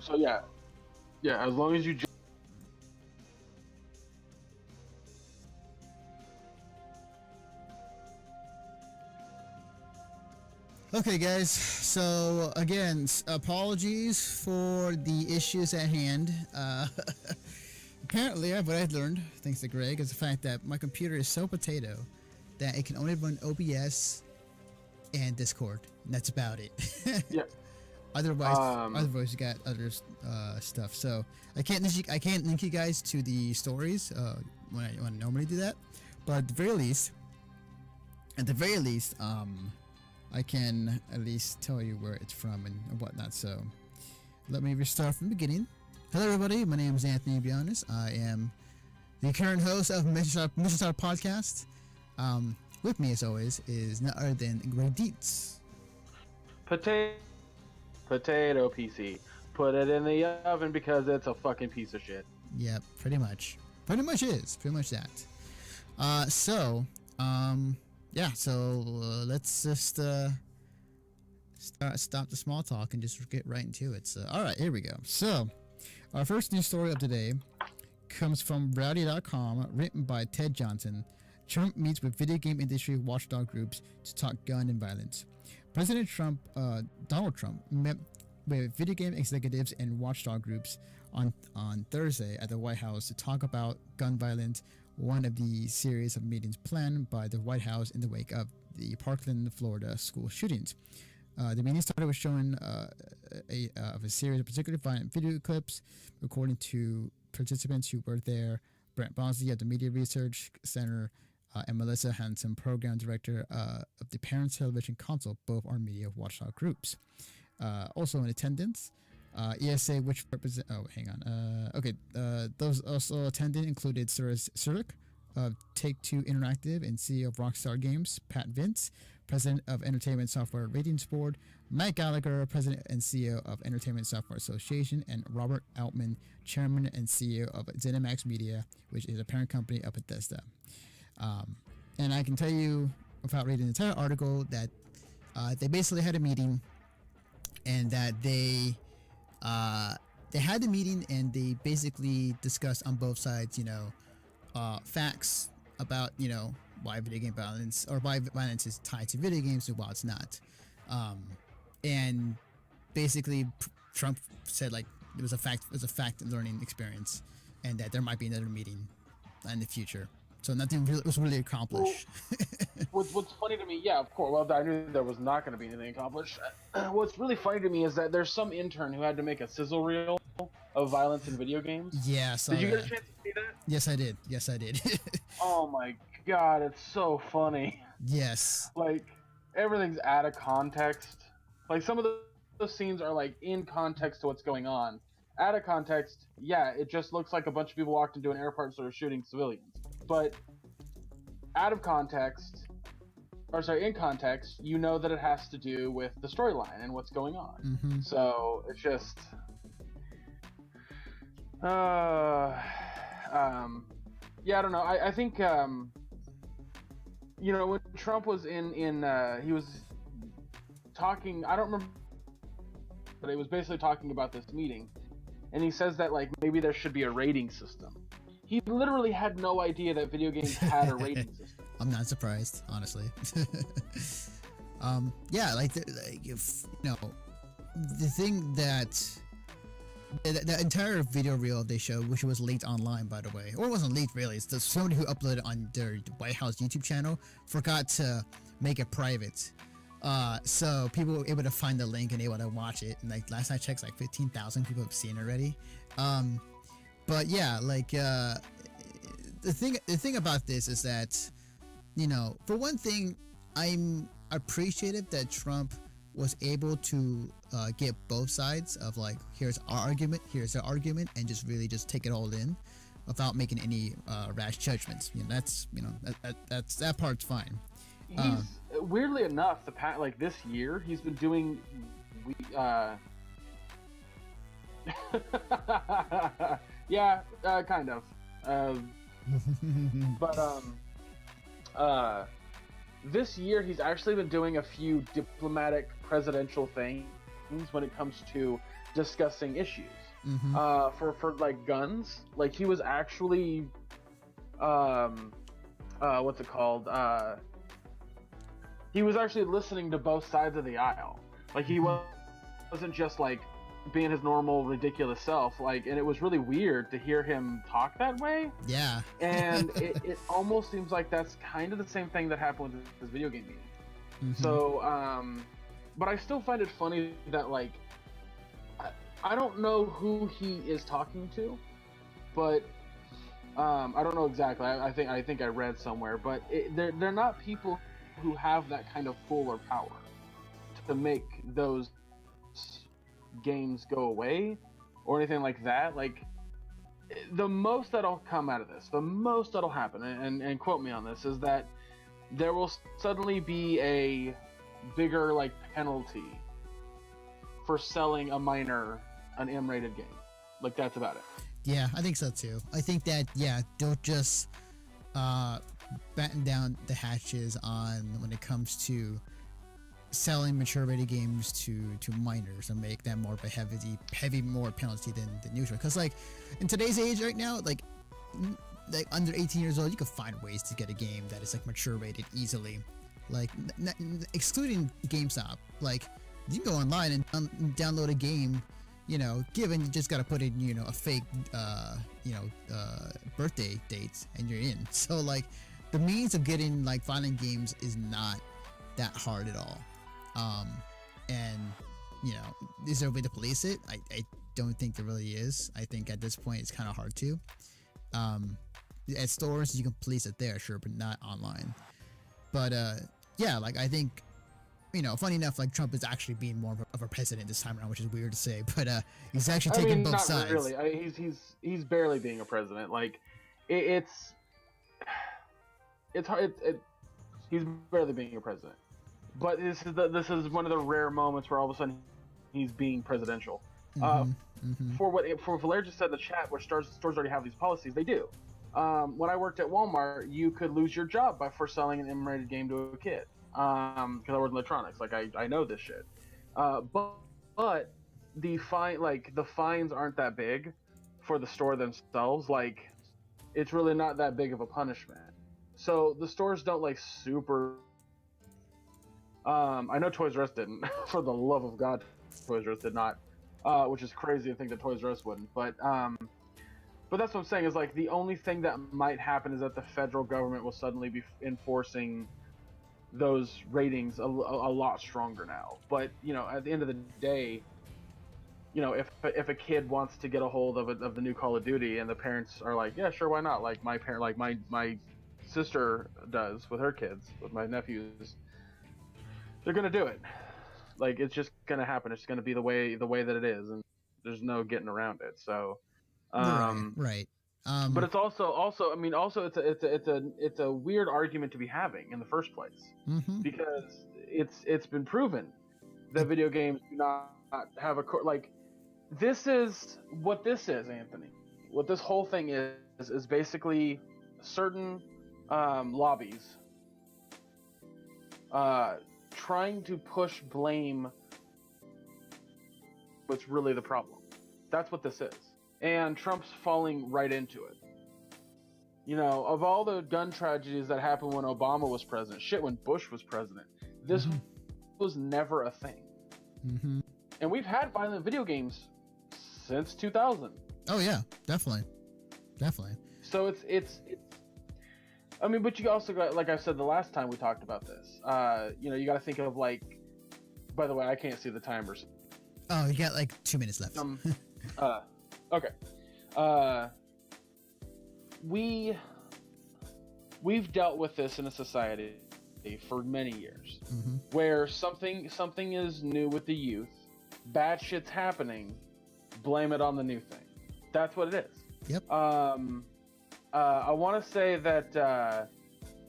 So yeah, as long as you. Okay, guys. So again, apologies for the issues at hand. Apparently, what I've learned, thanks to Greg, is the fact that my computer is so potato that it can only run OBS and Discord. And that's about it. Yeah. Otherwise, you got other stuff. So I can't link you guys to the stories when I normally do that. But at the very least, I can at least tell you where it's from and whatnot. So let me restart from the beginning. Hello, everybody. My name is Anthony Bionis. I am the current host of Start Podcast. With me, as always, is none other than Greg Dietz. Potato PC. Put it in the oven because it's a fucking piece of shit. Yep, pretty much. Pretty much that. Let's just stop the small talk and just get right into it. So, all right, here we go. So, our first news story of the day comes from Rowdy.com, written by Ted Johnson. Trump meets with video game industry watchdog groups to talk gun and violence. President Donald Trump, met with video game executives and watchdog groups on Thursday at the White House to talk about gun violence, one of the series of meetings planned by the White House in the wake of the Parkland, Florida school shootings. The meeting started with showing of a series of particularly violent video clips, according to participants who were there. Brent Bosley at the Media Research Center and Melissa Hanson, program director of the Parents Television Council, both are media watchdog groups. Also in attendance, ESA, which represent. Oh, hang on. Those also attending included Cyrus Surik of Take-Two Interactive and CEO of Rockstar Games, Pat Vince, president of Entertainment Software Ratings Board, Mike Gallagher, president and CEO of Entertainment Software Association, and Robert Altman, chairman and CEO of ZeniMax Media, which is a parent company of Bethesda. And I can tell you, without reading the entire article, that they basically had a meeting, and that they had the meeting and they basically discussed on both sides, facts about, why video game violence or why violence is tied to video games and why it's not. And basically Trump said like it was a fact learning experience, and that there might be another meeting in the future. So nothing really was really accomplished. What's funny to me, yeah, of course. Well, I knew there was not going to be anything accomplished. What's really funny to me is that there's some intern who had to make a sizzle reel of violence in video games. Yeah, did you get a chance to see that? Yes, I did. Oh my god, it's so funny. Yes. Like, everything's out of context. Like, some of those scenes are like in context to what's going on. Out of context, yeah, it just looks like a bunch of people walked into an airport and started shooting civilians. But out of context, in context, you know that it has to do with the storyline and what's going on. Mm-hmm. So it's just, yeah, I don't know. I think, when Trump was he was talking, I don't remember, but he was basically talking about this meeting, and he says that like maybe there should be a rating system. He literally had no idea that video games had a rating system. I'm not surprised, honestly. The thing that the entire video reel they showed, which was leaked online, by the way, or it wasn't leaked really, it's somebody who uploaded it on their White House YouTube channel forgot to make it private. So people were able to find the link and able to watch it. And like last I checked, like 15,000 people have seen it already. But yeah, like the thing about this is that, for one thing, I'm appreciative that Trump was able to get both sides of like, here's our argument, here's their argument, and just really just take it all in without making any rash judgments. That part's fine. He's weirdly enough, this year he's been doing yeah, kind of. But this year he's actually been doing a few diplomatic presidential things when it comes to discussing issues. Mm-hmm. For like guns, like he was actually what's it called? He was actually listening to both sides of the aisle. Like he wasn't just like being his normal ridiculous self. Like, and it was really weird to hear him talk that way. Yeah. And it almost seems like that's kind of the same thing that happened with this video game meeting. Mm-hmm. So, but I still find it funny that like I don't know who he is talking to, but I don't know exactly. I think I read somewhere, but they're not people who have that kind of pull or power to make those games go away or anything like that. Like the most that'll come out of this, the most that'll happen, and quote me on this, is that there will suddenly be a bigger like penalty for selling a minor an M-rated game. Like that's about it. Yeah, I think so too. I think that they'll just batten down the hatches on when it comes to selling mature rated games to minors and make that more of a heavy more penalty than usual. Because like in today's age right now, like under 18 years old, you can find ways to get a game that is like mature rated easily. Like excluding GameStop, like you can go online and download a game. You know, given you just gotta put in, you know, a fake, birthday dates and you're in. So like, the means of getting like finding games is not that hard at all. And you know, is there a way to police it? I don't think there really is. I think at this point it's kind of hard to. At stores you can police it there, sure, but not online. But yeah, like I think. You know, funny enough, like Trump is actually being more of a president this time around, which is weird to say, but he's actually taking both not sides. Really. He's barely being a president. Like it's hard. He's barely being a president. But this is one of the rare moments where all of a sudden he's being presidential. For what Valer just said in the chat, where stores already have these policies, they do. When I worked at Walmart, you could lose your job for selling an M-rated game to a kid. Because I work in electronics, like I know this shit. But the fines aren't that big for the store themselves. Like, it's really not that big of a punishment. So the stores don't like super. I know Toys R Us didn't. For the love of God, Toys R Us did not. Which is crazy to think that Toys R Us wouldn't. But that's what I'm saying is like the only thing that might happen is that the federal government will suddenly be enforcing those ratings a lot stronger now. But you know, at the end of the day, you know, if a kid wants to get a hold of the new Call of Duty and the parents are like, yeah, sure, why not? Like my sister does with her kids, with my nephews, they're gonna do it. Like it's just gonna happen. It's gonna be the way that it is, and there's no getting around it. So, right. But it's also I mean also it's a weird argument to be having in the first place, because it's been proven that video games do not have a like this is what this is, Anthony. What this whole thing is basically certain lobbies trying to push blame what's really the problem. That's what this is. And Trump's falling right into it. You know, of all the gun tragedies that happened when Obama was president, shit, when Bush was president, this was never a thing. And we've had violent video games since 2000. Oh yeah, definitely. So it's I mean, but you also got, like I said the last time we talked about this, you know, you got to think of like, by the way, I can't see the timers. Oh, you got like 2 minutes left. Okay. We've dealt with this in a society for many years, where something is new with the youth, bad shit's happening, blame it on the new thing. That's what it is. Yep. I want to say that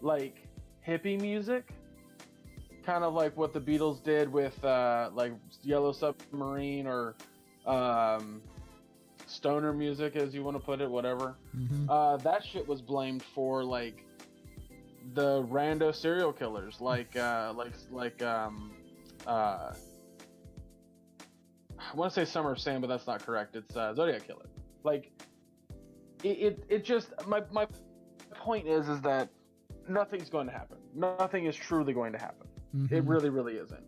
like hippie music, kind of like what the Beatles did with like Yellow Submarine, or stoner music, as you want to put it, whatever. That shit was blamed for like the rando serial killers, like I want to say Summer of Sam, but that's not correct. It's Zodiac Killer. Like, it just my point is that nothing's going to happen. Nothing is truly going to happen. Mm-hmm. It really, really isn't.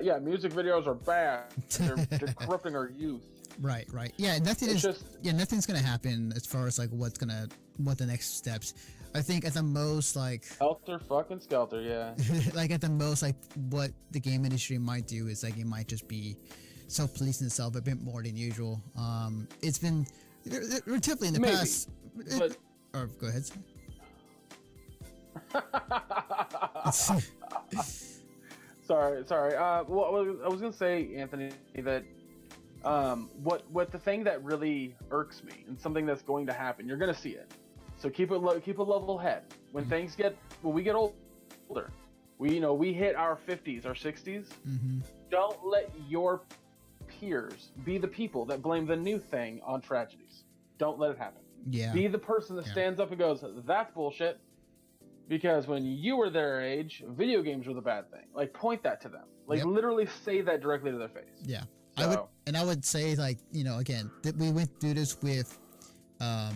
Yeah, music videos are bad. They're corrupting our youth. Right. Yeah, nothing's gonna happen as far as like what the next steps. I think at the most, like Helter fucking Skelter, yeah. like at the most, like what the game industry might do is like it might just be self-policing itself a bit more than usual. It's been relatively in the Maybe, past. But Or go ahead. sorry. Well, I was gonna say, Anthony, that what the thing that really irks me, and something that's going to happen, you're gonna see it. So keep a level head. When we get older, we hit our 50s, our 60s. Mm-hmm. Don't let your peers be the people that blame the new thing on tragedies. Don't let it happen. Yeah. Be the person that stands up and goes, "That's bullshit." Because when you were their age, video games were the bad thing. Like, point that to them. Like, literally say that directly to their face. Yeah. So, I would say, like, again, that we went through this with, I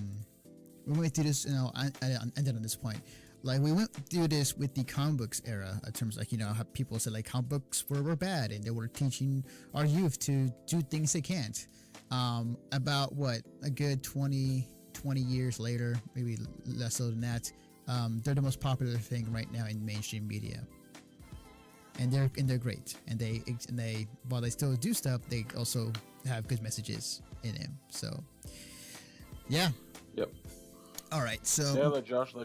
ended on this point. Like, we went through this with the comic books era, in terms of, like, how people said, like, comic books were bad, and they were teaching our youth to do things they can't. About, a good 20 years later, maybe less so than that, they're the most popular thing right now in mainstream media, and they're great. And they while they still do stuff, they also have good messages in them. So, yeah. Yep. All right. So yeah, let Josh